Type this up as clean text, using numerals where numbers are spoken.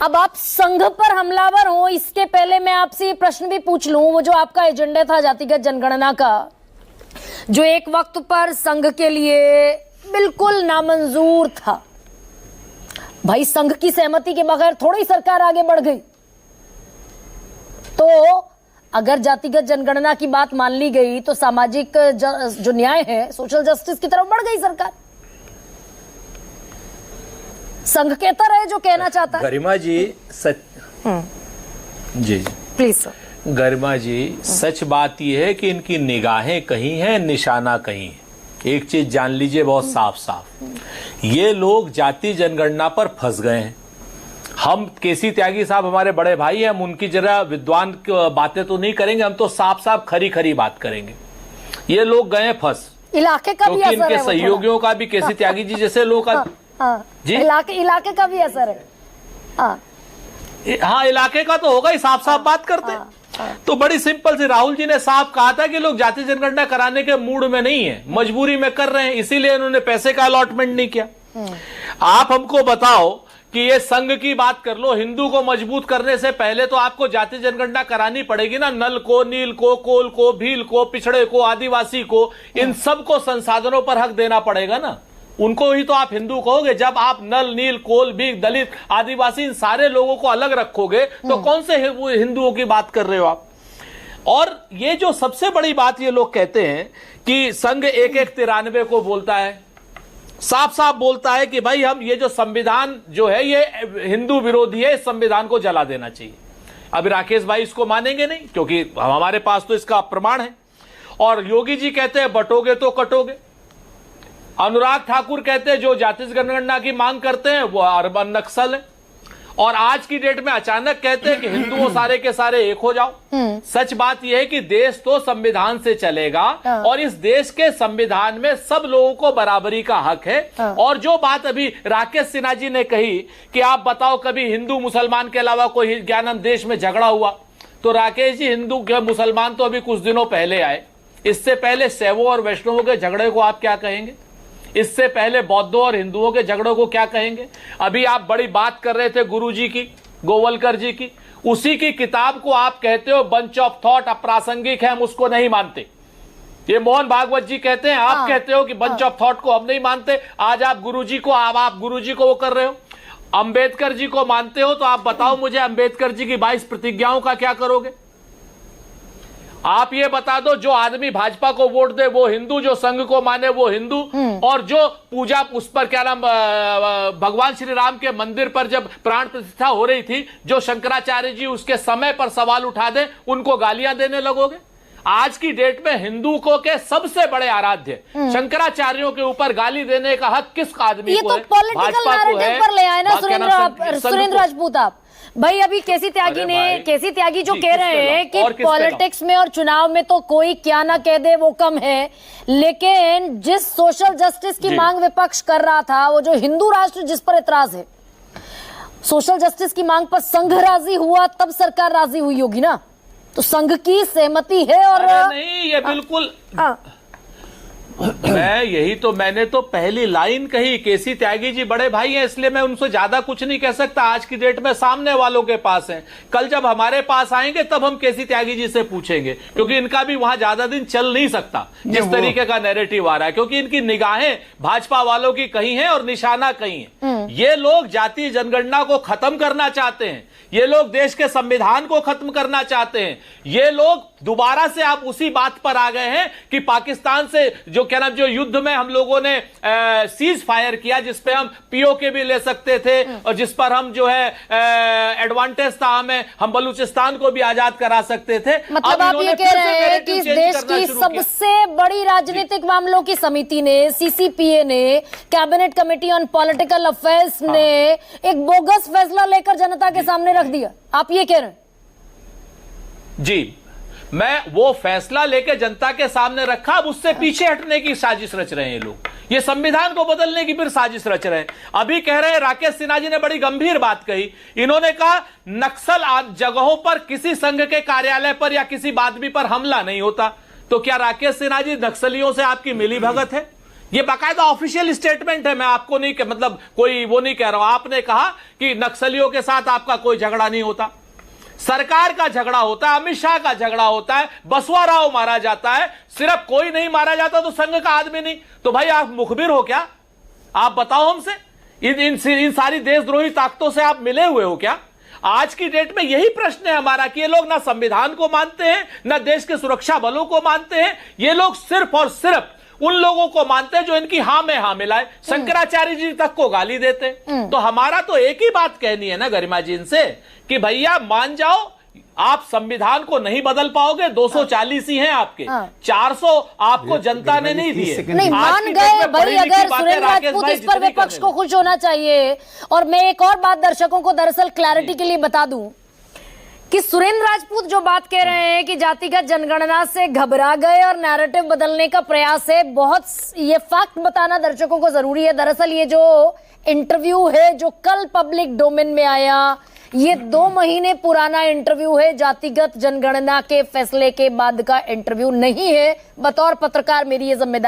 अब आप संघ पर हमलावर हो, इसके पहले मैं आपसे ये प्रश्न भी पूछ लूं, वो जो आपका एजेंडा था जातिगत जनगणना का, जो एक वक्त पर संघ के लिए बिल्कुल नामंजूर था, भाई संघ की सहमति के बगैर थोड़ी सरकार आगे बढ़ गई। तो अगर जातिगत जनगणना की बात मान ली गई तो सामाजिक जो न्याय है, सोशल जस्टिस की तरफ बढ़ गई सरकार। संघ कहता रहे जो कहना चाहता है। गरिमा जी जी प्लीज सर। गरिमा जी, सच बात यह है कि इनकी निगाहें कहीं हैं, निशाना कहीं है। एक चीज जान लीजिए बहुत साफ साफ, ये लोग जाति जनगणना पर फंस गए हैं। हम केसी त्यागी साहब हमारे बड़े भाई हैं, हम उनकी जरा विद्वान बातें तो नहीं करेंगे, हम तो साफ साफ खरी खरी बात करेंगे। ये लोग गए फंस, इलाके का भी असर है, इनके सहयोगियों का भी, केसी त्यागी जी जैसे लोग जी इलाके का भी असर है। हाँ, इलाके का तो होगा ही, साफ साफ बात करते हैं। तो बड़ी सिंपल सी, राहुल जी ने साफ कहा था कि लोग जाति जनगणना कराने के मूड में नहीं है, मजबूरी में कर रहे हैं, इसीलिए इन्होंने पैसे का अलॉटमेंट नहीं किया। आप हमको बताओ कि ये संघ की बात कर लो, हिंदू को मजबूत करने से पहले तो आपको जाति जनगणना करानी पड़ेगी ना। नल को, नील को, कोल को, भील को, पिछड़े को, आदिवासी को, इन सबको संसाधनों पर हक देना पड़ेगा ना। उनको ही तो आप हिंदू कहोगे। जब आप नल, नील, कोल, भील, दलित, आदिवासी, इन सारे लोगों को अलग रखोगे तो कौन से हिंदुओं की बात कर रहे हो आप। और ये जो सबसे बड़ी बात ये लोग कहते हैं कि संघ 1193 को बोलता है, साफ साफ बोलता है कि भाई हम ये जो संविधान जो है ये हिंदू विरोधी है, इस संविधान को जला देना चाहिए। अब राकेश भाई इसको मानेंगे नहीं, क्योंकि हमारे पास तो इसका प्रमाण है। और योगी जी कहते हैं बटोगे तो कटोगे। अनुराग ठाकुर कहते हैं जो जाति जनगणना की मांग करते हैं वो अर्बन नक्सल है। और आज की डेट में अचानक कहते हैं कि हिंदुओं सारे के सारे एक हो जाओ। सच बात यह है कि देश तो संविधान से चलेगा और इस देश के संविधान में सब लोगों को बराबरी का हक है। और जो बात अभी राकेश सिन्हा जी ने कही कि आप बताओ कभी हिंदू मुसलमान के अलावा कोई ज्ञानम देश में झगड़ा हुआ, तो राकेश जी हिंदू के मुसलमान तो अभी कुछ दिनों पहले आए। इससे पहले शैवों और वैष्णवों के झगड़े को आप क्या कहेंगे? इससे पहले बौद्धों और हिंदुओं के झगड़ों को क्या कहेंगे? अभी आप बड़ी बात कर रहे थे गुरुजी की, गोवलकर जी की, उसी की किताब को आप कहते हो बंच ऑफ थॉट अप्रासंगिक है, हम उसको नहीं मानते। ये मोहन भागवत जी कहते हैं, आप कहते हो कि बंच ऑफ थॉट को हम नहीं मानते। आज आप गुरुजी को आप गुरुजी को वो कर रहे हो। अंबेडकर जी को मानते हो तो आप बताओ मुझे अंबेडकर जी की 22 प्रतिज्ञाओं का क्या करोगे? आप ये बता दो, जो आदमी भाजपा को वोट दे वो हिंदू, जो संघ को माने वो हिंदू, और जो पूजा उस पर क्या नाम भगवान श्री राम के मंदिर पर जब प्राण प्रतिष्ठा हो रही थी, जो शंकराचार्य जी उसके समय पर सवाल उठा दे, उनको गालियां देने लगोगे? आज की डेट में हिंदू को के सबसे बड़े आराध्य शंकराचार्यों के ऊपर गाली देने का हक किस आदमी को है? भाजपा को है। पर ले आए ना सुरेंद्र राजपूत आप भाई। अभी केसी त्यागी जो कह रहे हैं कि पॉलिटिक्स में और चुनाव में तो कोई क्या ना कह दे वो कम है, लेकिन जिस सोशल जस्टिस की मांग विपक्ष कर रहा था, वो जो हिंदू राष्ट्र जिस पर एतराज है, सोशल जस्टिस की मांग पर संघ राजी हुआ तब सरकार राजी हुई होगी ना। तो संघ की सहमति है। और नहीं, ये बिल्कुल मैंने तो पहली लाइन कही। केसी त्यागी जी बड़े भाई हैं, इसलिए मैं उनसे ज्यादा कुछ नहीं कह सकता। आज की डेट में सामने वालों के पास हैं, कल जब हमारे पास आएंगे तब हम केसी त्यागी जी से पूछेंगे, क्योंकि इनका भी वहां ज्यादा दिन चल नहीं सकता जिस तरीके का नैरेटिव आ रहा है, क्योंकि इनकी निगाहें भाजपा वालों की कहीं हैं और निशाना कहीं है। ये लोग जाति जनगणना को खत्म करना चाहते हैं, ये लोग देश के संविधान को खत्म करना चाहते हैं। ये लोग दोबारा से आप उसी बात पर आ गए हैं कि पाकिस्तान से जो युद्ध में हम लोगों ने सीज फायर किया, जिस पे हम पीओके भी ले सकते थे और जिस पर हम जो है एडवांटेज था हमें, हम बलूचिस्तान को भी आजाद करा सकते थे। मतलब आप ये कह रहे हैं कि इस देश की सबसे बड़ी राजनीतिक मामलों की समिति ने, सीसीपीए ने, cabinet committee on political affairs ने एक बोगस फैसला लेकर जनता के सामने रख दिया, आप ये कह रहे हैं? जी, मैं वो फैसला लेके जनता के सामने रखा, अब उससे पीछे हटने की साजिश रच रहे हैं लोग। ये संविधान को बदलने की फिर साजिश रच रहे हैं। अभी कह रहे हैं, राकेश सिन्हा जी ने बड़ी गंभीर बात कही। इन्होंने कहा नक्सल जगहों पर किसी संघ के कार्यालय पर या किसी आदमी पर हमला नहीं होता। तो क्या राकेश सिन्हा जी नक्सलियों से आपकी मिली भगत है? ये बाकायदा ऑफिशियल स्टेटमेंट है, मैं आपको नहीं मतलब कोई वो नहीं कह रहा हूं। आपने कहा कि नक्सलियों के साथ आपका कोई झगड़ा नहीं होता, सरकार का झगड़ा होता है, अमित शाह का झगड़ा होता है, बसवा राव मारा जाता है, सिर्फ कोई नहीं मारा जाता तो संघ का आदमी नहीं। तो भाई आप मुखबिर हो क्या? आप बताओ हमसे, इन सारी देशद्रोही ताकतों से आप मिले हुए हो क्या? आज की डेट में यही प्रश्न है हमारा कि ये लोग ना संविधान को मानते हैं, ना देश के सुरक्षा बलों को मानते हैं। ये लोग सिर्फ और सिर्फ उन लोगों को मानते हैं जो इनकी हां में हां मिलाए। शंकराचार्य जी तक को गाली देते। तो हमारा तो एक ही बात कहनी है ना गरिमा जी इनसे कि भैया मान जाओ, आप संविधान को नहीं बदल पाओगे। 240 ही हैं आपके, 400 आपको जनता ने नहीं दिए। नहीं मान गए भाई, अगर सुरेंद्र राजपूत इस पर विपक्ष को खुश होना चाहिए। और मैं एक और बात दर्शकों को दरअसल क्लैरिटी के लिए बता दूं कि सुरेंद्र राजपूत जो बात कह रहे हैं कि जातिगत जनगणना से घबरा गए और नैरेटिव बदलने का प्रयास है, बहुत ये फैक्ट बताना दर्शकों को जरूरी है। दरअसल ये जो इंटरव्यू है जो कल पब्लिक डोमेन में आया, ये 2 महीने पुराना इंटरव्यू है, जातिगत जनगणना के फैसले के बाद का इंटरव्यू नहीं है। बतौर पत्रकार मेरी ये जिम्मेदारी